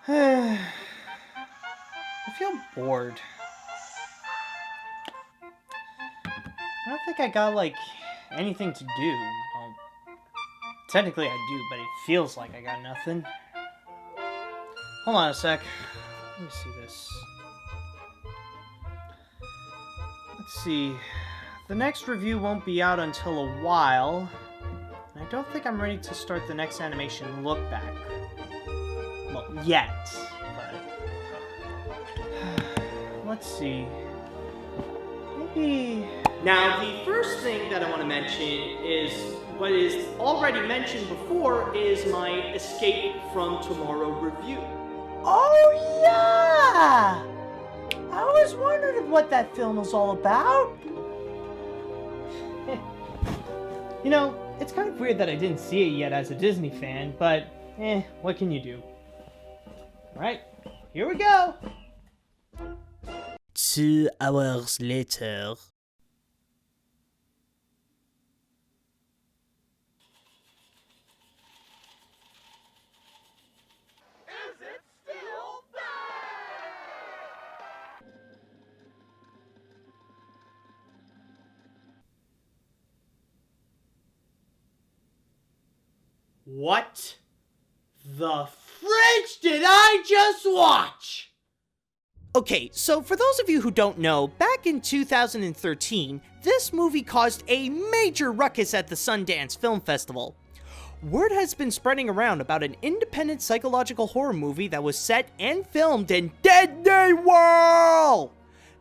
I feel bored. I don't think I got, anything to do. Well, technically I do, but it feels like I got nothing. Hold on a sec. Let me see this. Let's see. The next review won't be out until a while. And I don't think I'm ready to start the next animation look back. Well, yet. But let's see. Maybe... Now, the first thing that I want to mention is what is already mentioned before is my Escape from Tomorrow review. Oh, yeah! I was wondering what that film was all about. You know, it's kind of weird that I didn't see it yet as a Disney fan, but, what can you do? Alright, here we go! 2 hours later. What the fridge did I just watch? Okay, so for those of you who don't know, back in 2013, this movie caused a major ruckus at the Sundance Film Festival. Word has been spreading around about an independent psychological horror movie that was set and filmed in Disney World!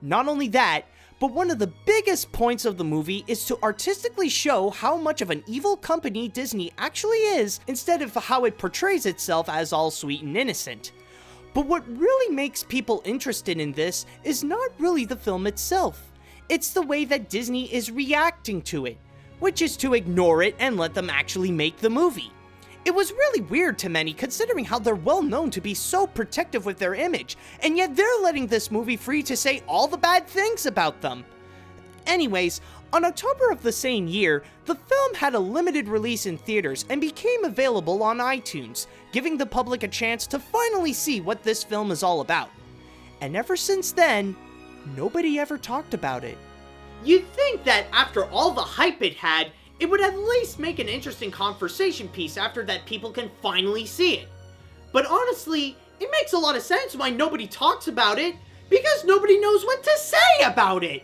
Not only that, but one of the biggest points of the movie is to artistically show how much of an evil company Disney actually is, instead of how it portrays itself as all sweet and innocent. But what really makes people interested in this is not really the film itself. It's the way that Disney is reacting to it, which is to ignore it and let them actually make the movie. It was really weird to many considering how they're well known to be so protective with their image, and yet they're letting this movie free to say all the bad things about them. Anyways, on October of the same year, the film had a limited release in theaters and became available on iTunes, giving the public a chance to finally see what this film is all about. And ever since then, nobody ever talked about it. You'd think that after all the hype it had, it would at least make an interesting conversation piece after that people can finally see it. But honestly, it makes a lot of sense why nobody talks about it, because nobody knows what to say about it.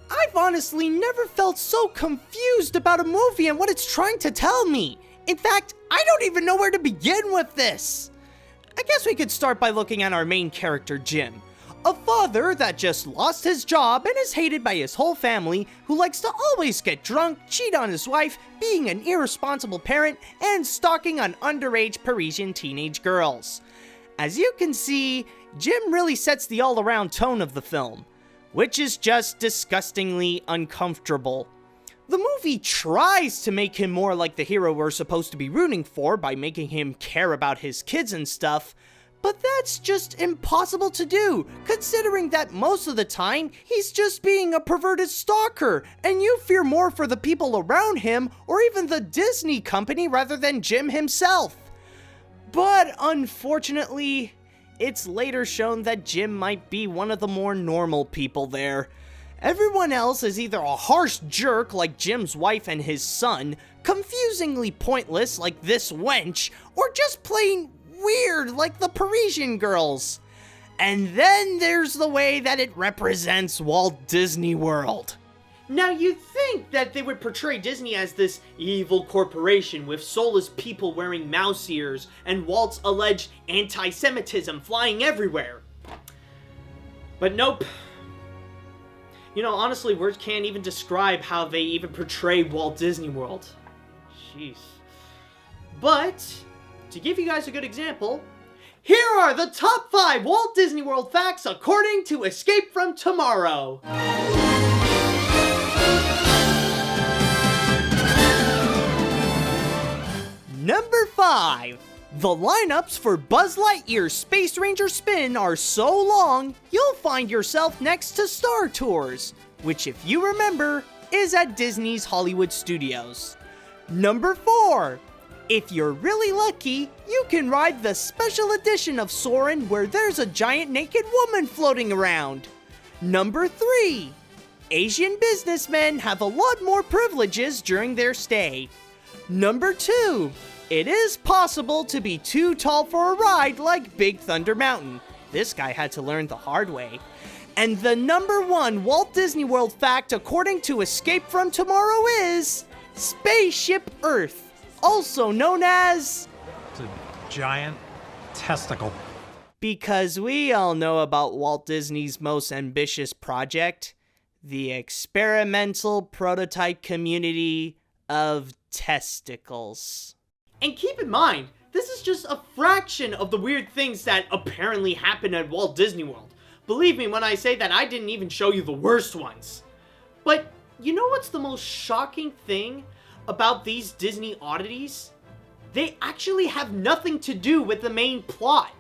I've honestly never felt so confused about a movie and what it's trying to tell me. In fact, I don't even know where to begin with this. I guess we could start by looking at our main character, Jim. A father that just lost his job and is hated by his whole family, who likes to always get drunk, cheat on his wife, being an irresponsible parent, and stalking on underage Parisian teenage girls. As you can see, Jim really sets the all-around tone of the film, which is just disgustingly uncomfortable. The movie tries to make him more like the hero we're supposed to be rooting for by making him care about his kids and stuff, but that's just impossible to do, considering that most of the time, he's just being a perverted stalker, and you fear more for the people around him, or even the Disney company rather than Jim himself. But unfortunately, it's later shown that Jim might be one of the more normal people there. Everyone else is either a harsh jerk like Jim's wife and his son, confusingly pointless like this wench, or just plain weird like the Parisian girls. And then there's the way that it represents Walt Disney World. Now you'd think that they would portray Disney as this evil corporation with soulless people wearing mouse ears and Walt's alleged anti-Semitism flying everywhere. But nope. You know, honestly, words can't even describe how they even portray Walt Disney World. Jeez. But to give you guys a good example, here are the top 5 Walt Disney World facts according to Escape from Tomorrow. Number 5. The lineups for Buzz Lightyear's Space Ranger Spin are so long, you'll find yourself next to Star Tours, which if you remember, is at Disney's Hollywood Studios. Number 4. If you're really lucky, you can ride the special edition of Soarin' where there's a giant naked woman floating around. Number 3. Asian businessmen have a lot more privileges during their stay. Number 2. It is possible to be too tall for a ride like Big Thunder Mountain. This guy had to learn the hard way. And the number 1 Walt Disney World fact according to Escape from Tomorrow is Spaceship Earth, also known as... It's a giant testicle. Because we all know about Walt Disney's most ambitious project, the experimental prototype community of testicles. And keep in mind, this is just a fraction of the weird things that apparently happen at Walt Disney World. Believe me when I say that I didn't even show you the worst ones. But you know what's the most shocking thing about these Disney oddities? They actually have nothing to do with the main plot.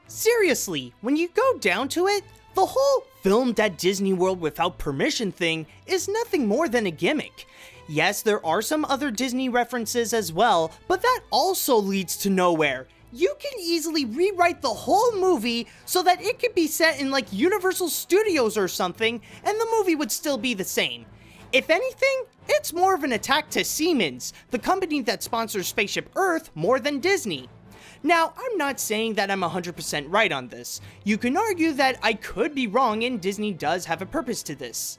Seriously, when you go down to it, the whole filmed at Disney World without permission thing is nothing more than a gimmick. Yes, there are some other Disney references as well, but that also leads to nowhere. You can easily rewrite the whole movie so that it could be set in like Universal Studios or something, and the movie would still be the same. If anything, it's more of an attack to Siemens, the company that sponsors Spaceship Earth, more than Disney. Now, I'm not saying that I'm 100% right on this. You can argue that I could be wrong and Disney does have a purpose to this.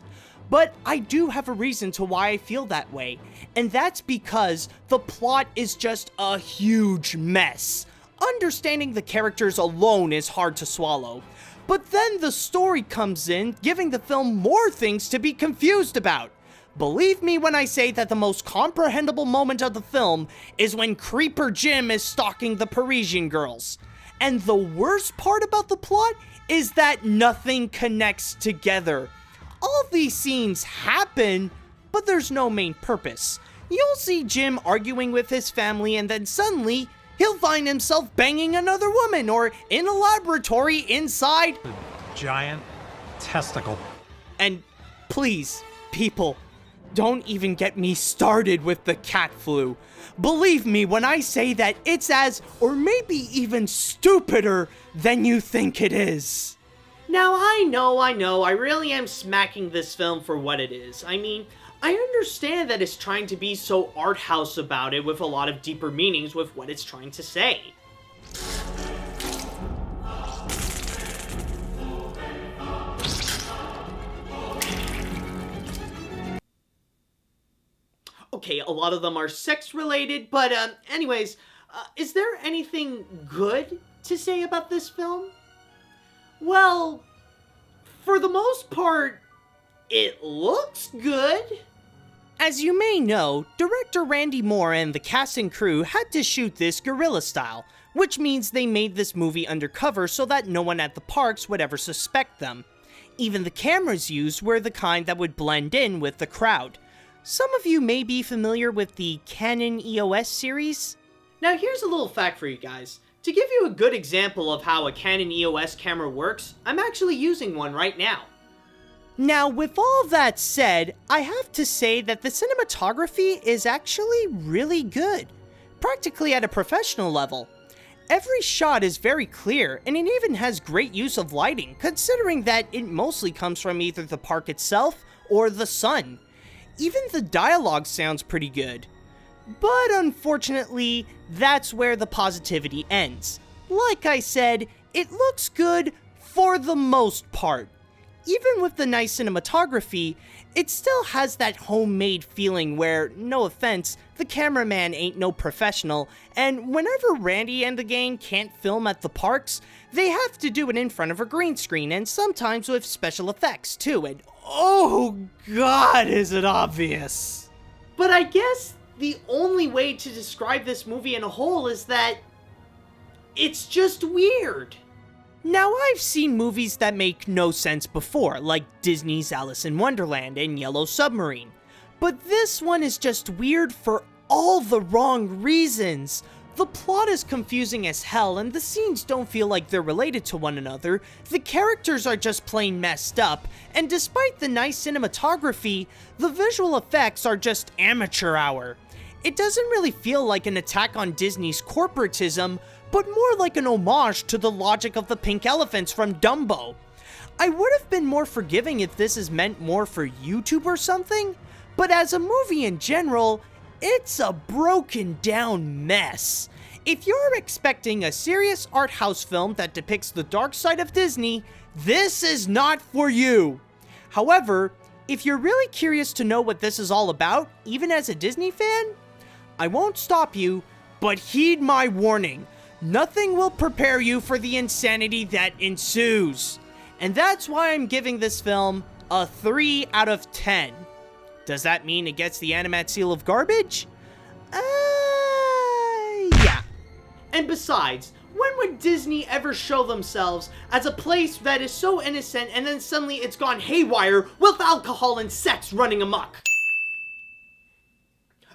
But I do have a reason to why I feel that way, and that's because the plot is just a huge mess. Understanding the characters alone is hard to swallow. But then the story comes in, giving the film more things to be confused about. Believe me when I say that the most comprehensible moment of the film is when Creeper Jim is stalking the Parisian girls. And the worst part about the plot is that nothing connects together. All these scenes happen, but there's no main purpose. You'll see Jim arguing with his family and then suddenly he'll find himself banging another woman or in a laboratory inside A giant testicle. And please, people, don't even get me started with the cat flu. Believe me when I say that it's as, or maybe even stupider than you think it is. Now, I know, I really am smacking this film for what it is. I mean, I understand that it's trying to be so art house about it with a lot of deeper meanings with what it's trying to say. Okay, a lot of them are sex related, but anyways, is there anything good to say about this film? Well, for the most part, it looks good. As you may know, director Randy Moore and the cast and crew had to shoot this guerrilla style, which means they made this movie undercover so that no one at the parks would ever suspect them. Even the cameras used were the kind that would blend in with the crowd. Some of you may be familiar with the Canon EOS series. Now here's a little fact for you guys. To give you a good example of how a Canon EOS camera works, I'm actually using one right now. Now, with all that said, I have to say that the cinematography is actually really good, practically at a professional level. Every shot is very clear, and it even has great use of lighting, considering that it mostly comes from either the park itself or the sun. Even the dialogue sounds pretty good. But unfortunately, that's where the positivity ends. Like I said, it looks good for the most part. Even with the nice cinematography, it still has that homemade feeling where, no offense, the cameraman ain't no professional, and whenever Randy and the gang can't film at the parks, they have to do it in front of a green screen, and sometimes with special effects too, and oh god, is it obvious. But I guess the only way to describe this movie in a whole is that it's just weird. Now, I've seen movies that make no sense before, like Disney's Alice in Wonderland and Yellow Submarine. But this one is just weird for all the wrong reasons. The plot is confusing as hell, and the scenes don't feel like they're related to one another. The characters are just plain messed up, and despite the nice cinematography, the visual effects are just amateur hour. It doesn't really feel like an attack on Disney's corporatism, but more like an homage to the logic of the pink elephants from Dumbo. I would have been more forgiving if this is meant more for YouTube or something, but as a movie in general, it's a broken down mess. If you're expecting a serious art house film that depicts the dark side of Disney, this is not for you. However, if you're really curious to know what this is all about, even as a Disney fan, I won't stop you, but heed my warning. Nothing will prepare you for the insanity that ensues. And that's why I'm giving this film a 3 out of 10. Does that mean it gets the Animat seal of garbage? Yeah. And besides, when would Disney ever show themselves as a place that is so innocent and then suddenly it's gone haywire with alcohol and sex running amok?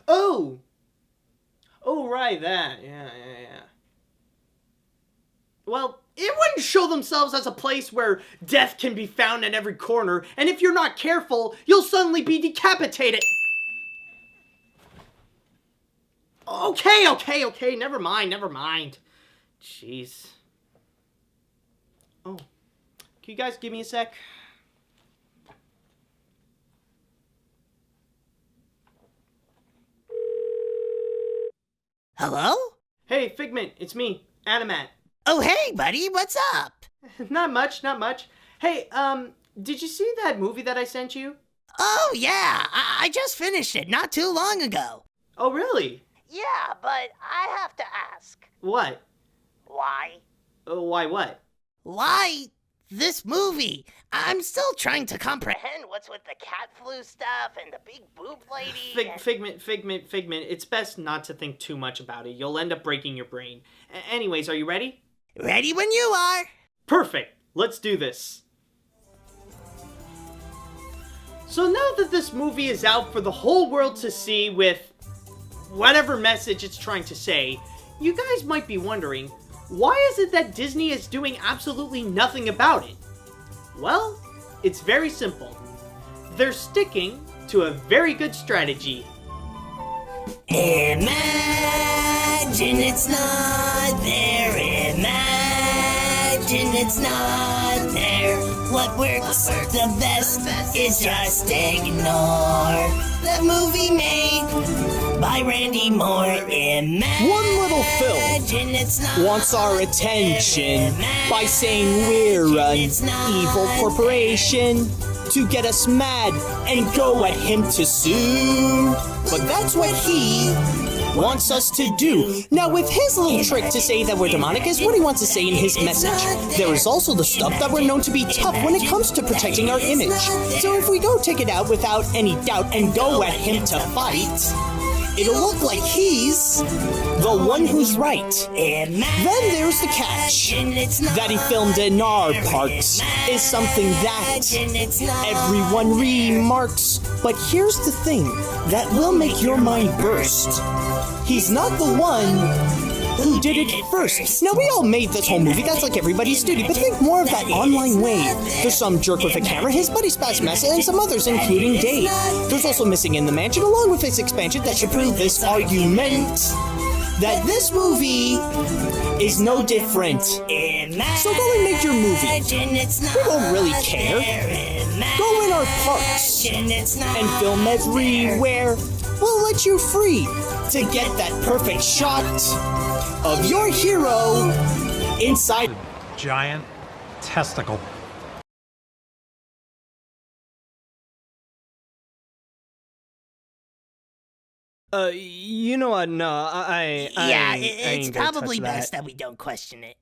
Oh, right, that. Yeah. Well, it wouldn't show themselves as a place where death can be found in every corner, and if you're not careful, you'll suddenly be decapitated. Okay, never mind. Jeez. Oh, can you guys give me a sec? Hello? Hey, Figment, it's me, Animat. Oh, hey, buddy, what's up? Not much. Hey, did you see that movie that I sent you? Oh, yeah, I just finished it not too long ago. Oh, really? Yeah, but I have to ask. What? Why? Why what? Why this movie? I'm still trying to comprehend. Comprehend what's with the cat flu stuff and the big boob lady? Figment, it's best not to think too much about it. You'll end up breaking your brain. Anyways, are you ready? Ready when you are. Perfect. Let's do this. So now that this movie is out for the whole world to see with whatever message it's trying to say, you guys might be wondering, why is it that Disney is doing absolutely nothing about it? Well, it's very simple. They're sticking to a very good strategy. Imagine it's not there. Imagine it's not there. What works the best is just ignore. The movie made by Randy Moore. Imagine One little film it's not wants our attention by saying we're an evil corporation to get us mad and go at him to sue. But that's what he wants us to do. Now, with his little trick to say that we're demonic is what he wants to say in his message. There is also the stuff that we're known to be tough when it comes to protecting our image. So if we go take it out without any doubt and go at him to fight, it'll look like he's the one who's right. Then there's the catch. That he filmed in our parks is something that everyone remarks. But here's the thing that will make your mind burst. He's not the one who did it first. Now, we all made this whole movie. That's like everybody's duty. But think more of that online wave. There's some jerk with a camera, his buddy Spaz Mesa, and some others, including Dave. There's also Missing in the Mansion, along with its expansion that should prove this argument that this movie is no different. So go and make your movie. We won't really care. Go in our parks and film everywhere. We'll let you free to get that perfect shot of your hero inside. Giant testicle. You know what? No, I Yeah, ain't it's gonna probably touch that. best that we don't question it.